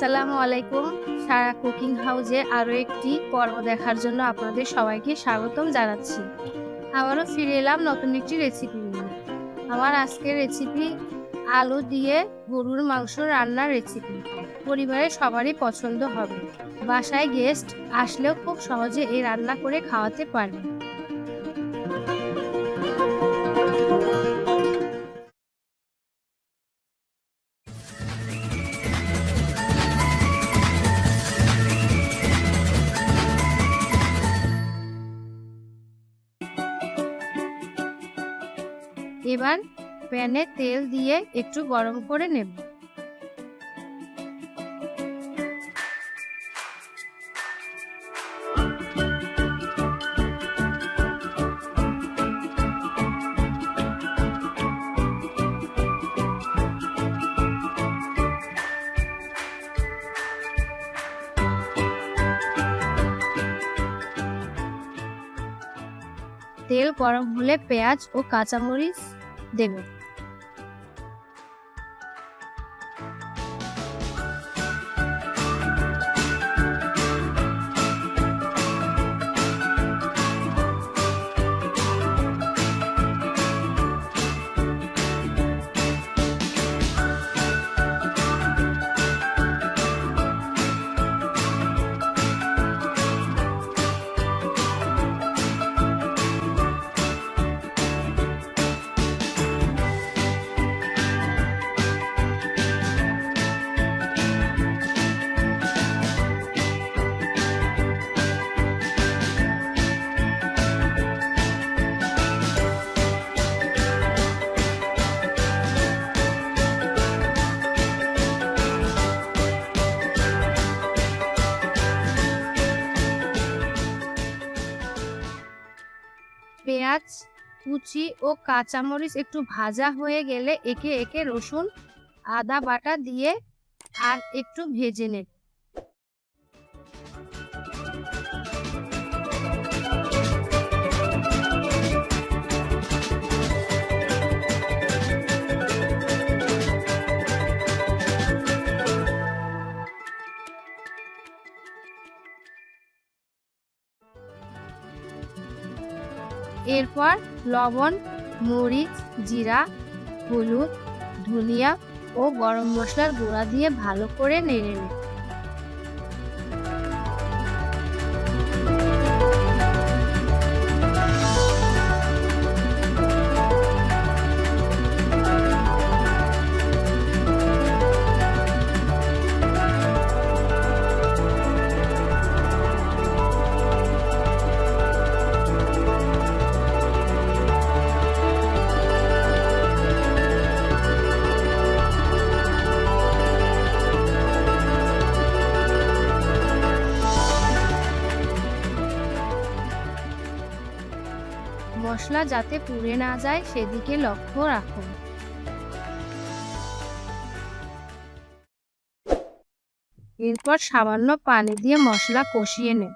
আসসালামু আলাইকুম। সারা কুকিং হাউজে আরও একটি পর্ব দেখার জন্য আপনাদের সবাইকে স্বাগতম জানাচ্ছি। আবারও ফিরে এলাম নতুন একটি রেসিপি নিয়ে। আমার আজকের রেসিপি আলু দিয়ে গরুর মাংস রান্নার রেসিপি। পরিবারের সবারই পছন্দ হবে। বাসায় গেস্ট আসলেও খুব সহজে এই রান্না করে খাওয়াতে পারবেন। এবার প্যানে তেল দিয়ে একটু গরম করে নেব। তেল গরম হলে পেঁয়াজ ও কাঁচামরিচ দেব। পেঁয়াজ কুচি ও কাঁচামরিচ একটু ভাজা হয়ে গেলে একে একে রসুন আদা বাটা দিয়ে আর একটু ভেজে নেব। এরপর লবণ, মরিচ, জিরা, হলুদ, ধনিয়া ও গরম মশলার গুঁড়া দিয়ে ভালো করে নেড়ে নেব। মশলা যাতে পুড়ে না যায় সেদিকে লক্ষ্য রাখুন। এরপর সামান্য পানি দিয়ে মশলা কষিয়ে নেব।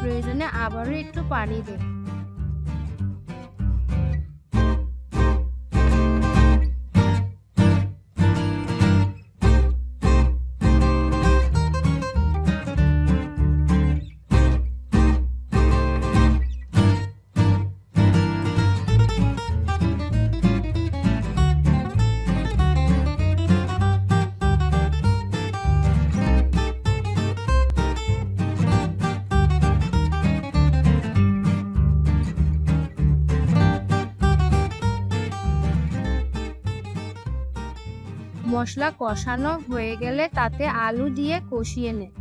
প্রয়োজনে আবারও একটু পানি দেব। মশলা কষানো হয়ে গেলে তাতে আলু দিয়ে কষিয়ে নেব।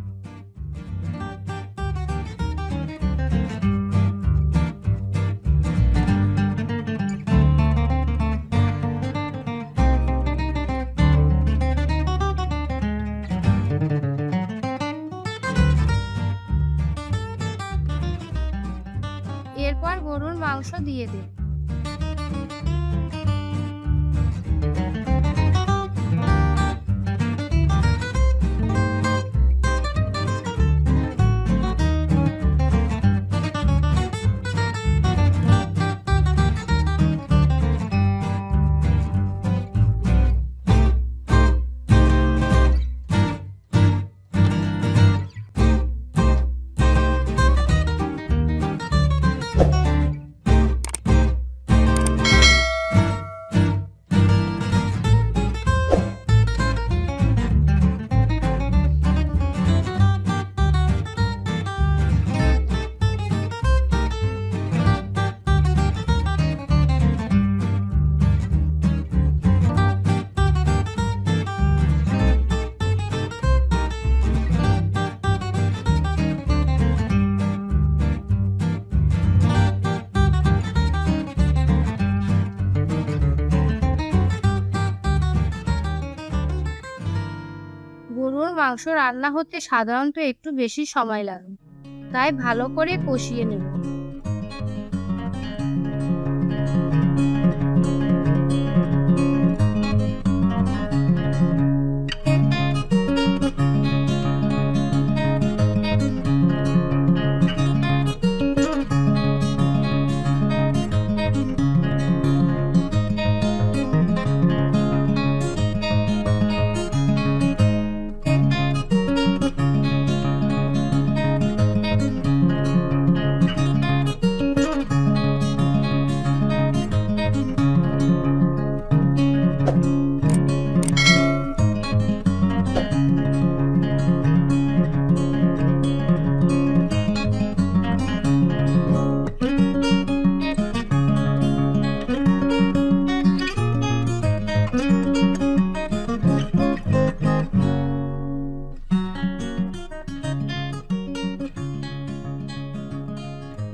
এরপর এবার গরুর মাংস দিয়ে দেব। গরুর মাংস রান্না হতে সাধারণত একটু বেশি সময় লাগে, তাই ভালো করে কষিয়ে নেব।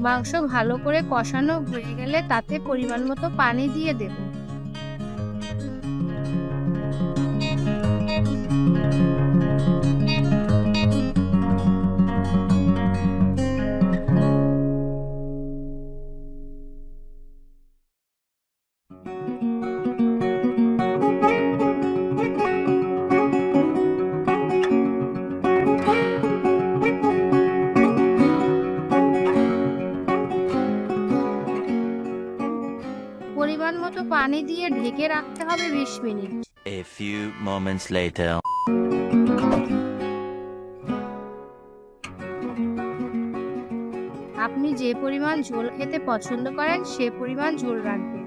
মাংস ভালো করে কষানো হয়ে গেলে তাতে পরিমাণ মতো পানি দিয়ে দেব। পরিমাণ মতো পানি দিয়ে ঢেকে রাখতে হবে 20 minute. A few moments later. আপনি যে পরিমাণ ঝোল খেতে পছন্দ করেন সে পরিমাণ ঝোল রাখবেন।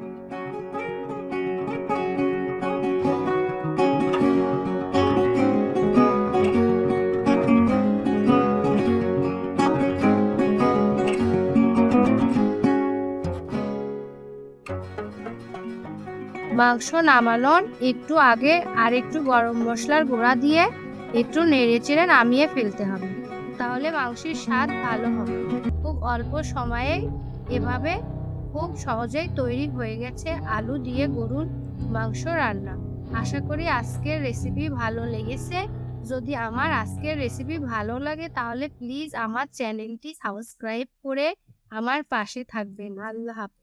মাংস নামানোর একটু আগে আর একটু গরম মশলার গুঁড়া দিয়ে একটু নেড়েচেড়ে নামিয়ে ফেলতে হবে, তাহলে মাংসের স্বাদ ভালো হবে। খুব অল্প সময়ে এভাবে খুব সহজেই তৈরি হয়ে গেছে আলু দিয়ে গরুর মাংস রান্না। আশা করি আজকের রেসিপি ভালো লেগেছে। যদি আমার আজকের রেসিপি ভালো লাগে তাহলে প্লিজ আমার চ্যানেলটি সাবস্ক্রাইব করে আমার পাশে থাকবেন। আল্লাহ হাফেজ।